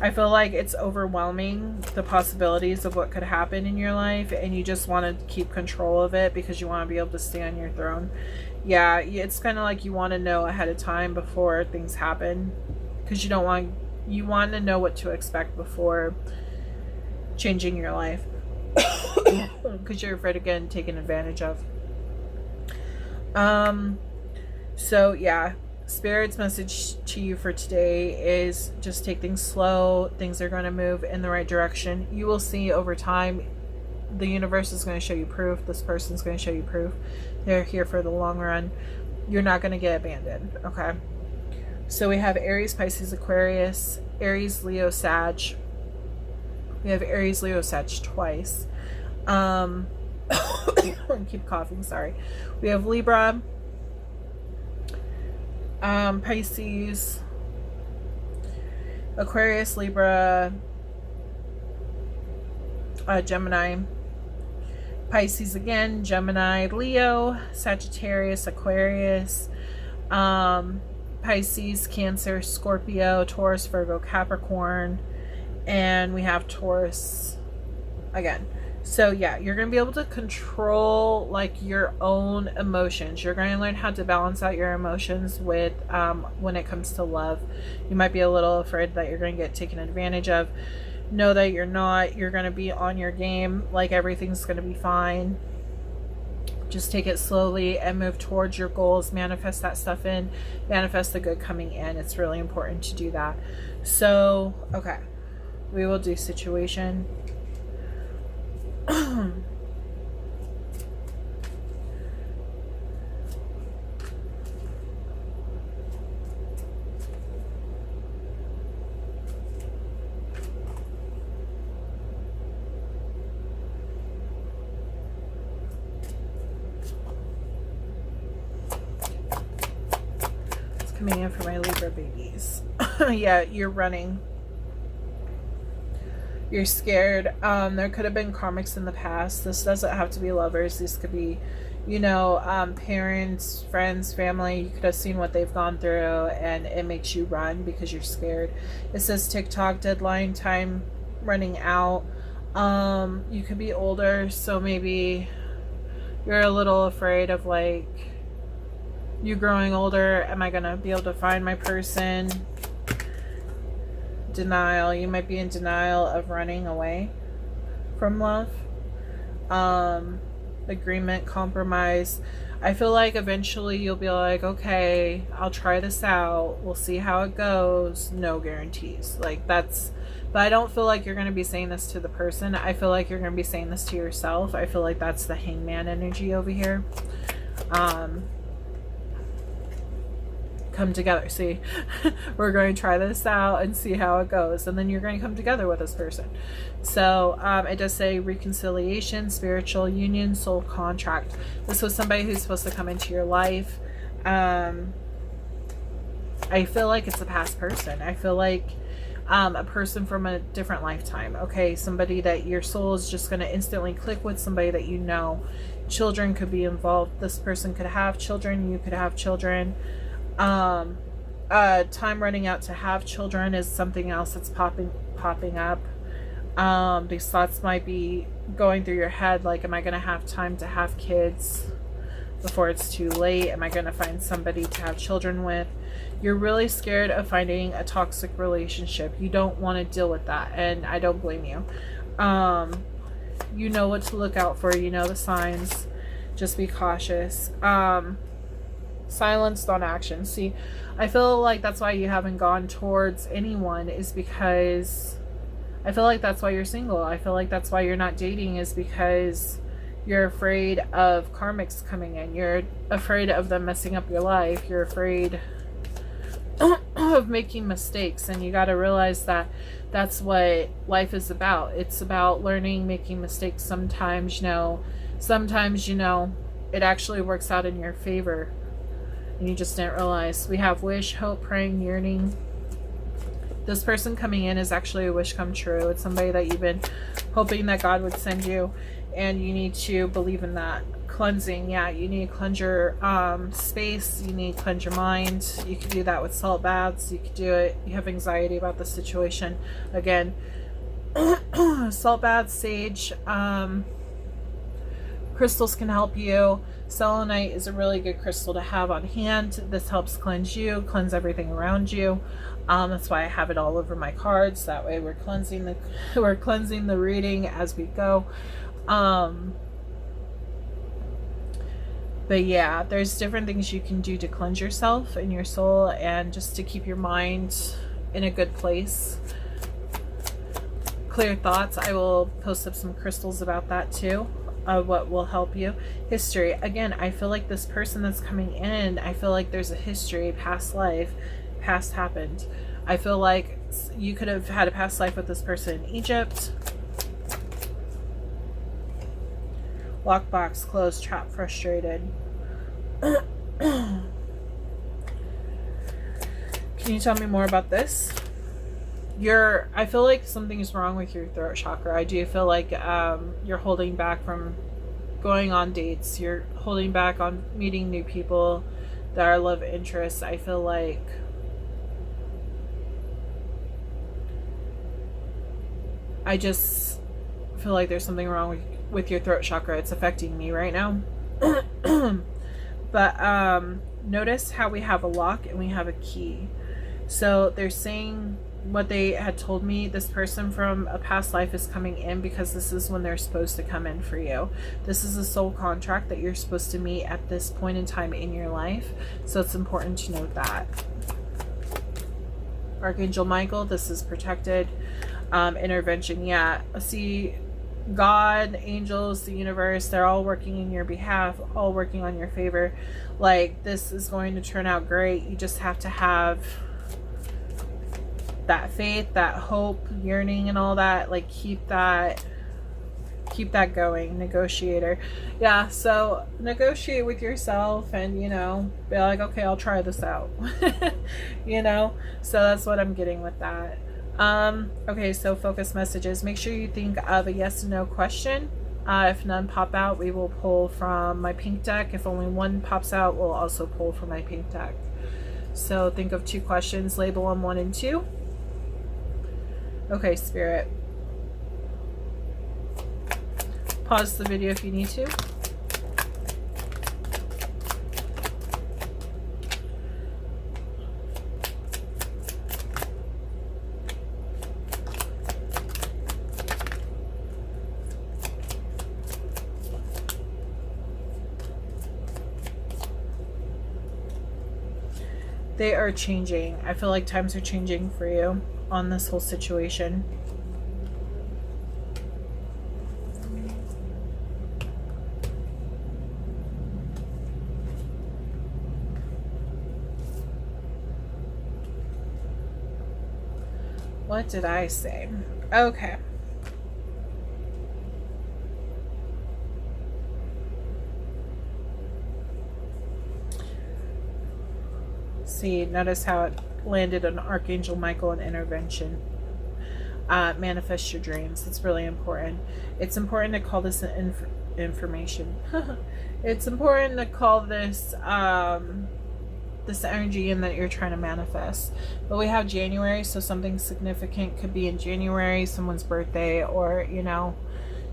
I feel like it's overwhelming, the possibilities of what could happen in your life, and you just want to keep control of it because you want to be able to stay on your throne. Yeah, it's kind of like you want to know ahead of time before things happen because you want to know what to expect before changing your life because you're afraid of getting taken advantage of. So yeah. Spirit's message to you for today is just take things slow. Things are going to move in the right direction. You will see over time. The universe is going to show you proof. This person's going to show you proof. They're here for the long run. You're not going to get abandoned. Okay. So we have Aries, Pisces, Aquarius, Aries, Leo, Sag. We have Aries, Leo, Sag twice. Keep coughing. Sorry. We have Libra, Pisces, Aquarius, Libra, Gemini, Pisces again, Gemini, Leo, Sagittarius, Aquarius, Pisces, Cancer, Scorpio, Taurus, Virgo, Capricorn, and we have Taurus again. So yeah, you're going to be able to control like your own emotions. You're going to learn how to balance out your emotions with when it comes to love. You might be a little afraid that you're going to get taken advantage of. Know that you're not. You're going to be on your game. Like everything's going to be fine. Just take it slowly and move towards your goals. Manifest that stuff in. Manifest the good coming in. It's really important to do that. So, okay. We will do situation. It's coming in for my Libra babies. Yeah, you're running. You're scared. There could have been karmics in the past. This doesn't have to be lovers. This could be, you know, parents, friends, family. You could have seen what they've gone through and it makes you run because you're scared. It says TikTok deadline time running out. You could be older, so maybe you're a little afraid of like you growing older. Am I gonna be able to find my person? Denial. You might be in denial of running away from love. Agreement, compromise. I feel like eventually you'll be like, okay, I'll try this out. We'll see how it goes. No guarantees. Like that's, but I don't feel like you're going to be saying this to the person. I feel like you're going to be saying this to yourself. I feel like that's the hangman energy over here. Come together. See, we're going to try this out and see how it goes, and then you're going to come together with this person. So it does say reconciliation, spiritual union, soul contract. This was somebody who's supposed to come into your life. I feel like it's a past person. I feel like a person from a different lifetime. Okay, somebody that your soul is just going to instantly click with, somebody that you know. Children could be involved. This person could have children. You could have children. Time running out to have children is something else that's popping up. These thoughts might be going through your head, like, am I going to have time to have kids before it's too late? Am I going to find somebody to have children with? You're really scared of finding a toxic relationship. You don't want to deal with that, and I don't blame you. You know what to look out for. You know the signs. Just be cautious. Silence, not action. See, I feel like that's why you haven't gone towards anyone, is because I feel like that's why you're single. I feel like that's why you're not dating, is because you're afraid of karmics coming in. You're afraid of them messing up your life. You're afraid of making mistakes, and you got to realize that that's what life is about. It's about learning, making mistakes. Sometimes, it actually works out in your favor. And you just didn't realize. We have wish, hope, praying, yearning. This person coming in is actually a wish come true. It's somebody that you've been hoping that God would send you, and you need to believe in that. Cleansing, yeah, you need to cleanse your space. You need to cleanse your mind. You could do that with salt baths. You could do it. You have anxiety about the situation. Again, salt baths, sage, crystals can help you. Selenite is a really good crystal to have on hand. This helps cleanse you, cleanse everything around you. That's why I have it all over my cards. That way we're cleansing the reading as we go. But yeah, there's different things you can do to cleanse yourself and your soul, and just to keep your mind in a good place. Clear thoughts. I will post up some crystals about that too. What will help you. History. Again, I feel like this person that's coming in, I feel like there's a history, past life, past happened. I feel like you could have had a past life with this person in Egypt. Lockbox, closed, trapped, frustrated. Can you tell me more about this? I feel like something's wrong with your throat chakra. I do feel like you're holding back from going on dates. You're holding back on meeting new people that are love interests. I feel like I just feel like there's something wrong with your throat chakra. It's affecting me right now. But notice how we have a lock and we have a key. So they're saying what they had told me. This person from a past life is coming in because this is when they're supposed to come in for you. This is a soul contract that you're supposed to meet at this point in time in your life. So it's important to note that. Archangel Michael, this is protected. Intervention, yeah. See, God, angels, the universe, they're all working in your behalf, all working on your favor. Like, this is going to turn out great. You just have to have that faith, that hope, yearning, and all that. Like, keep that going. Negotiator, yeah. So negotiate with yourself and, you know, be like, okay, I'll try this out. You know, so that's what I'm getting with that. Okay, so focus messages. Make sure you think of a yes and no question. If none pop out, we will pull from my pink deck. If only one pops out, we'll also pull from my pink deck. So think of 2 questions, label them 1 and 2. Okay, Spirit. Pause the video if you need to. They are changing. I feel like times are changing for you on this whole situation. What did I say? Okay. See, notice how it landed on Archangel Michael and intervention. Manifest your dreams. It's really important. It's important to call this an information. It's important to call this this energy in that you're trying to manifest. But we have January, so something significant could be in January, someone's birthday, or, you know,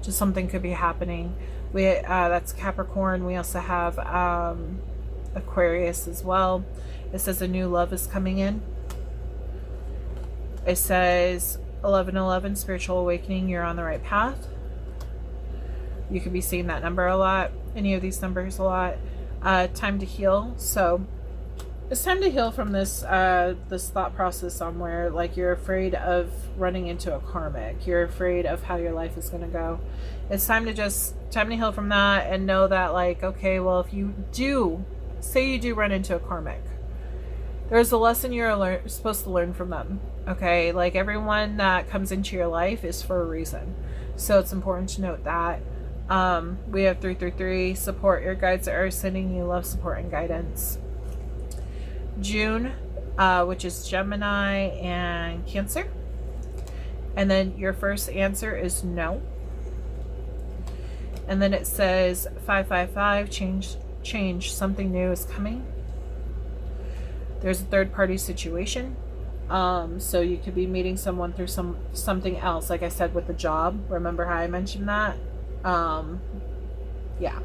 just something could be happening. We that's Capricorn. We also have Aquarius as well. It says a new love is coming in. It says 1111, spiritual awakening. You're on the right path. You could be seeing that number a lot, any of these numbers a lot. Time to heal. So it's time to heal from this this thought process somewhere. Like, you're afraid of running into a karmic. You're afraid of how your life is going to go. It's time to heal from that and know that, like, okay, well, if you do, say you do run into a karmic, there's a lesson you're supposed to learn from them. Okay, like, everyone that comes into your life is for a reason. So it's important to note that. We have 333, support. Your guides are sending you love, support, and guidance. June, which is Gemini and Cancer. And then your first answer is no. And then it says 555, change, something new is coming. There's a third party situation. So you could be meeting someone through something else. Like I said with the job, remember how I mentioned that? Yeah,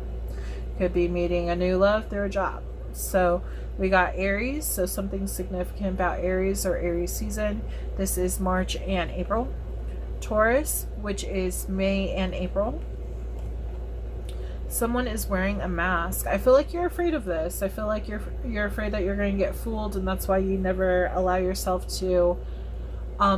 could be meeting a new love through a job. So we got Aries, so something significant about Aries or Aries season. This is March and April. Taurus, which is May and April. Someone is wearing a mask. I feel like you're afraid of this. I feel like you're afraid that you're going to get fooled, and that's why you never allow yourself to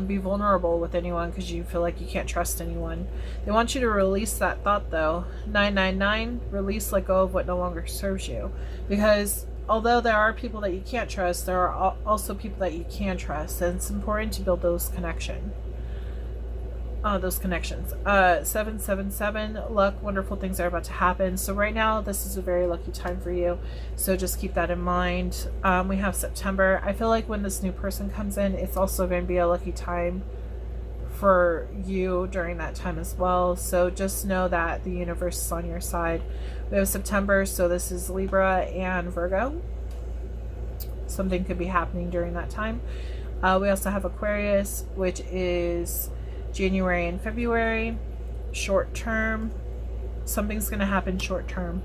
be vulnerable with anyone, because you feel like you can't trust anyone. They want you to release that thought, though. 999, release, let go of what no longer serves you. Because although there are people that you can't trust, there are also people that you can trust, and it's important to build those connections. those connections. 777, luck, wonderful things are about to happen. So right now, this is a very lucky time for you. So just keep that in mind. We have September. I feel like when this new person comes in, it's also going to be a lucky time for you during that time as well. So just know that the universe is on your side. We have September, so this is Libra and Virgo. Something could be happening during that time. We also have Aquarius, which is January and February. Short term. Something's going to happen short term.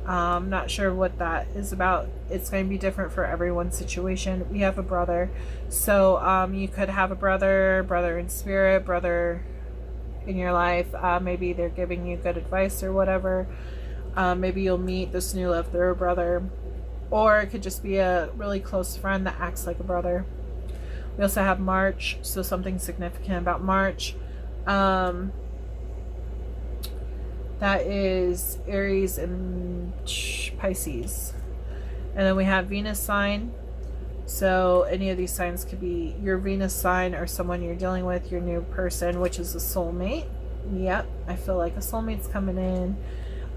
Not sure what that is about. It's going to be different for everyone's situation. We have a brother. So you could have a brother in spirit, brother in your life. Maybe they're giving you good advice or whatever. Maybe you'll meet this new love through a brother. Or it could just be a really close friend that acts like a brother. We also have March, so something significant about March. That is Aries and Pisces. And then we have Venus sign. So any of these signs could be your Venus sign or someone you're dealing with, your new person, which is a soulmate. Yep, I feel like a soulmate's coming in.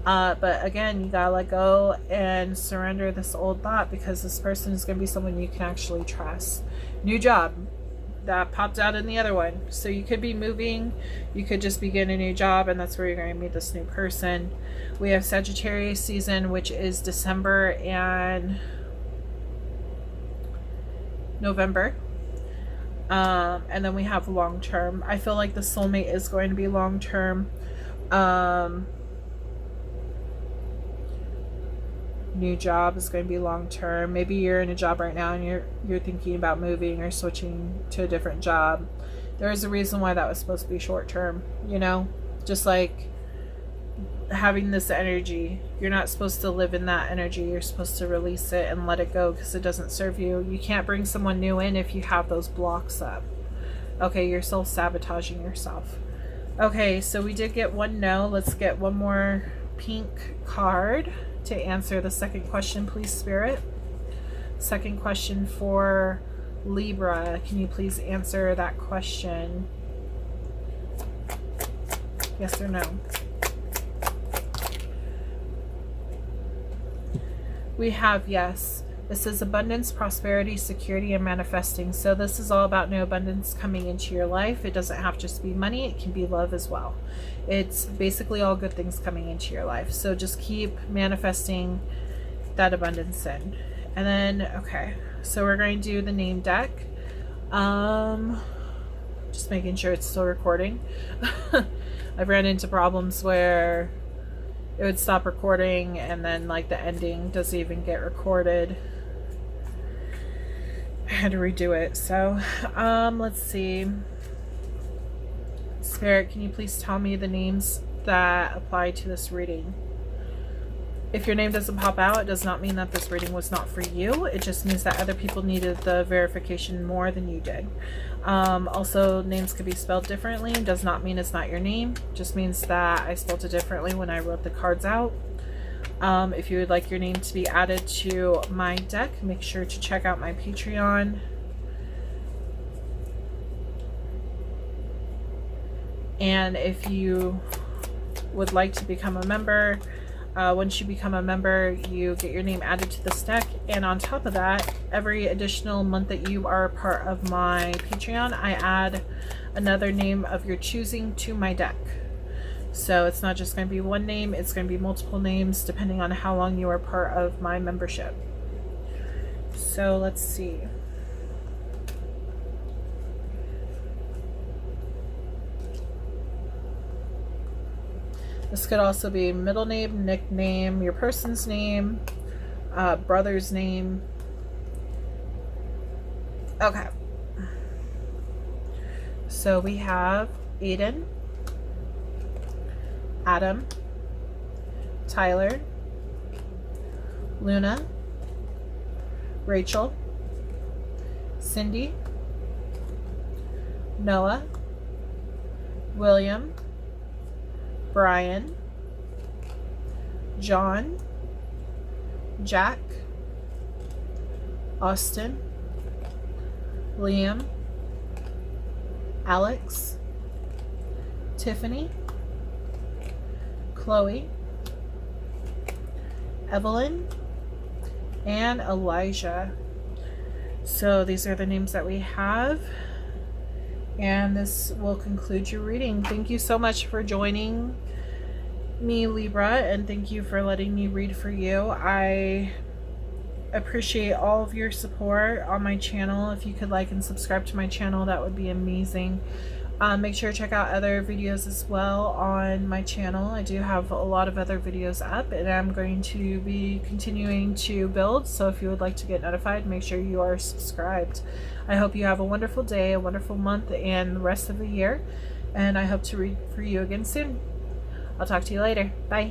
But again, you gotta let go and surrender this old thought, because this person is going to be someone you can actually trust. New job. That popped out in the other one. So you could be moving, you could just begin a new job, and that's where you're going to meet this new person. We have Sagittarius season, which is December and November. And then we have long term. I feel like the soulmate is going to be long term. New job is going to be long term. Maybe you're in a job right now and you're thinking about moving or switching to a different job. There's a reason why that was supposed to be short term, you know? Just like having this energy, you're not supposed to live in that energy. You're supposed to release it and let it go, because it doesn't serve you. You can't bring someone new in if you have those blocks up. Okay, you're self-sabotaging yourself. Okay, so we did get one no. Let's get one more pink card to answer the second question, please, Spirit. Second question for Libra. Can you please answer that question? Yes or no? We have yes. This is abundance, prosperity, security, and manifesting. So this is all about new abundance coming into your life. It doesn't have to just be money. It can be love as well. It's basically all good things coming into your life. So just keep manifesting that abundance in. And then, okay, so we're going to do the name deck. Just making sure it's still recording. I've ran into problems where it would stop recording and then like the ending doesn't even get recorded. I had to redo it. So let's see. Spirit, can you please tell me the names that apply to this reading? If your name doesn't pop out, it does not mean that this reading was not for you. It just means that other people needed the verification more than you did. Also, names could be spelled differently. Does not mean it's not your name. Just means that I spelled it differently when I wrote the cards out. If you would like your name to be added to my deck, make sure to check out my Patreon. And if you would like to become a member, once you become a member, you get your name added to this deck. And on top of that, every additional month that you are a part of my Patreon, I add another name of your choosing to my deck. So it's not just going to be one name, it's going to be multiple names depending on how long you are part of my membership. So let's see. This could also be middle name, nickname, your person's name, brother's name. Okay. So we have Aiden, Adam, Tyler, Luna, Rachel, Cindy, Noah, William, Brian, John, Jack, Austin, Liam, Alex, Tiffany, Chloe, Evelyn, and Elijah. So these are the names that we have. And this will conclude your reading. Thank you so much for joining me, Libra, and thank you for letting me read for you. I appreciate all of your support on my channel. If you could like and subscribe to my channel, that would be amazing. Make sure to check out other videos as well on my channel. I do have a lot of other videos up, and I'm going to be continuing to build, so if you would like to get notified, make sure you are subscribed. I hope you have a wonderful day, a wonderful month, and the rest of the year, and I hope to read for you again soon. I'll talk to you later. Bye.